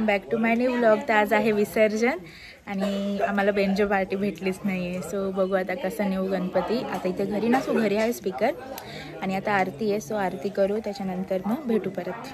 Welcome back to my new vlog. तर आज आहे विसर्जन आणि आम्हाला बेंजो पार्टी भेटलीच नाही आहे. सो बघू आता कसं नेऊ गणपती. आता इथे घरी नसू, घरी आहे स्पीकर आणि आता आरती आहे. सो आरती करू, त्याच्यानंतर मग भेटू परत.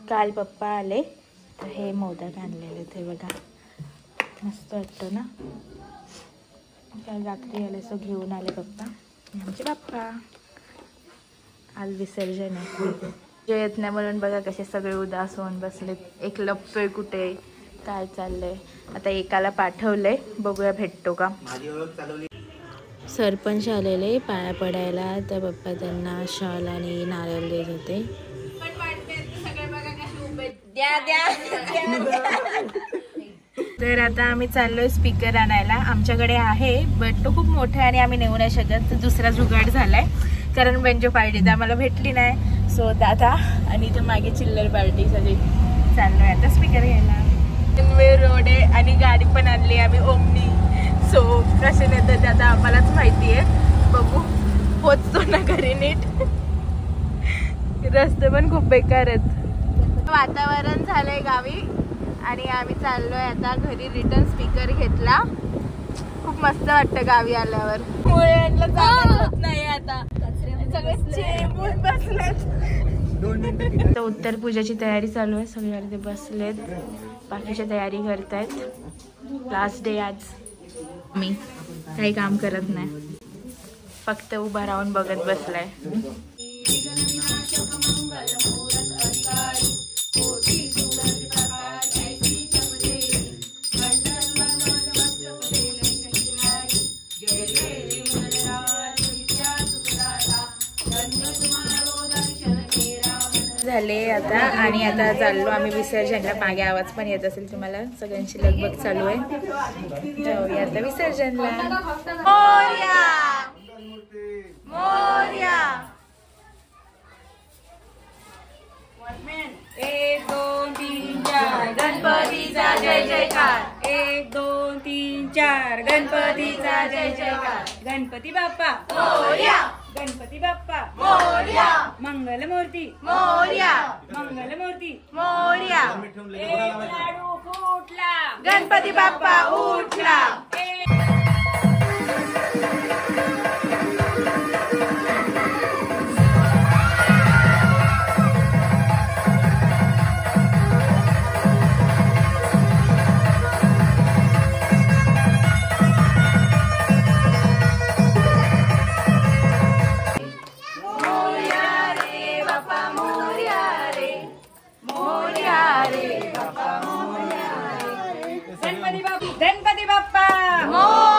काल पप्पा आले तर हे मोदक आणलेले ते बघा, मस्त वाटतं ना. काल रात्री आले सो घेऊन आले पप्पा. आमचे पप्पा आज विसर्जन आहे. जे येत नाही म्हणून बघा कसे सगळे उदास होऊन बसलेत. एक लपतोय कुठे, काय चाललंय. आता एकाला पाठवलंय, बघूया भेटतो का. सरपंच आलेले पाया पडायला, तर पप्पा त्यांना शॉल आणि नारळ देत होते. तर आता आम्ही चाललोय स्पीकर आणायला. आमच्याकडे आहे बट तो खूप मोठा आहे आणि आम्ही नेऊ नाही शकत. तर दुसरा जुगाड झालाय, कारण बेंजो पार्टी तर आम्हाला भेटली नाही. सो दादा आणि इथे मागे चिल्लर पार्टी सगळी चाललोय आता स्पीकर घ्यायला. रोड आहे आणि गाडी पण आणली आम्ही ओमनी. सो कसे नेतात ते आता आम्हालाच माहिती आहे. बघू पोचतो ना घरी नीट. रस्ते पण खूप बेकार आहेत. वातावरण झालंय गावी आणि आम्ही चाललोय आता घरी. रिटर्न स्पीकर घेतला. खूप मस्त वाटतं गावी आल्यावर. नाही आता सगळे चेंबून बसलेत. उत्तर पूजाची तयारी चालू आहे. सगळे ते बसलेत, बाकीची तयारी करतायत. लास्ट डे आज. मी काही काम करत नाही, फक्त उभा राहून बघत बसलाय. झाले आता आणि आता चाललो आम्ही विसर्जनला. मागे आवाज पण येत असेल तुम्हाला. सगळ्यांची लगबग चालू आहे. जाऊया आता विसर्जनला. मोरया मोरया. 1 2 3 4 गणपतीचा जय जयकार. 1 2 3 4 गणपतीचा जय जयकार. गणपती बाप्पा मोरया. गणपती बाप्पा मोरया. मंगलमूर्ती मोरया. मंगलमूर्ती मोरया. एक लाडू फुटला, गणपती बाप्पा उठला. गणपती बाप्पा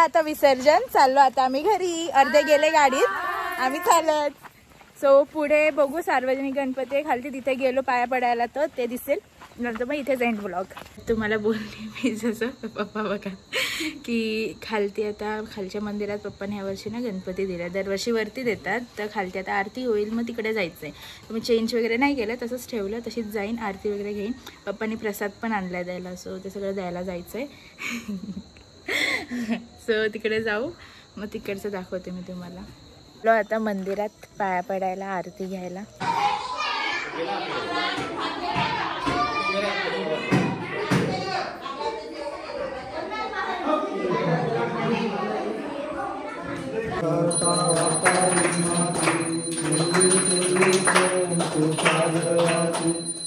आता विसर्जन चाललो. आता आम्ही घरी, अर्धे गेले गाडीत, आम्ही चालत. सो पुढे बघू, सार्वजनिक गणपती खालती, तिथे गेलो पाया पडायला तर ते दिसेल. नंतर मग इथेच एंड ब्लॉग. तुम्हाला बोलले मी जसं पप्पा बघा की खालती आता खालच्या मंदिरात पप्पाने यावर्षी ना गणपती दिला. दरवर्षी वरती देतात, तर खालती आता आरती होईल, मग तिकडे जायचं आहे. तुम्ही चेंज वगैरे नाही केलं, तसंच ठेवलं, तशीच जाईन, आरती वगैरे घेईन. पप्पाने प्रसाद पण आणला द्यायला, सो ते सगळं द्यायला जायचं आहे. सो तिकडे जाऊ, मग तिकडचं दाखवते मी तुम्हाला. आता मंदिरात पाया पडायला, आरती घ्यायला.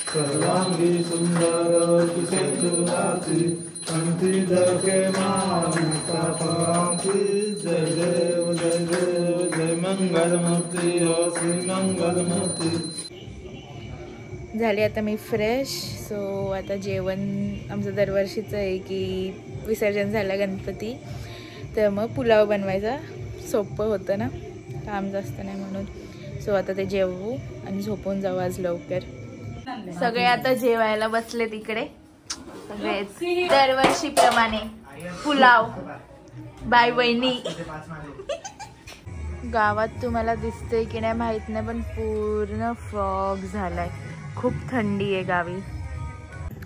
सर्वांगी सुंदर सुंदराची अंती दर्के मानती. जय देव जय देव जय मंगलमूर्ती श्री मंगलमूर्ती. झाली आता मी फ्रेश. सो आता जेवण आमचं दरवर्षीचं आहे की विसर्जन झालं गणपती तर मग पुलाव बनवायचा. सोपं होतं ना, काम जास्त नाही म्हणून. सो आता ते जेवू आणि झोपून जाऊ आज लवकर. सगळे आता जेवायला बसले तिकडे, सगळेच दरवर्षीप्रमाणे पुलाव बाय वहिनी. गावात तुम्हाला दिसतंय की नाही माहित नाही, पण पूर्ण फॉग झालाय. खूप थंडी आहे गावी.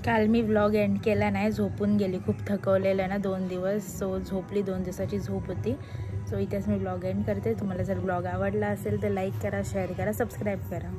काल मी व्लॉग एंड केला नाही, झोपून गेली. खूप थकवलेलं ना 2 दिवस. सो झोपली, 2 दिवसाची झोप होती. सो इथेच मी व्लॉग एंड करते. तुम्हाला जर व्लॉग आवडला असेल तर लाईक करा, शेअर करा, सबस्क्राईब करा.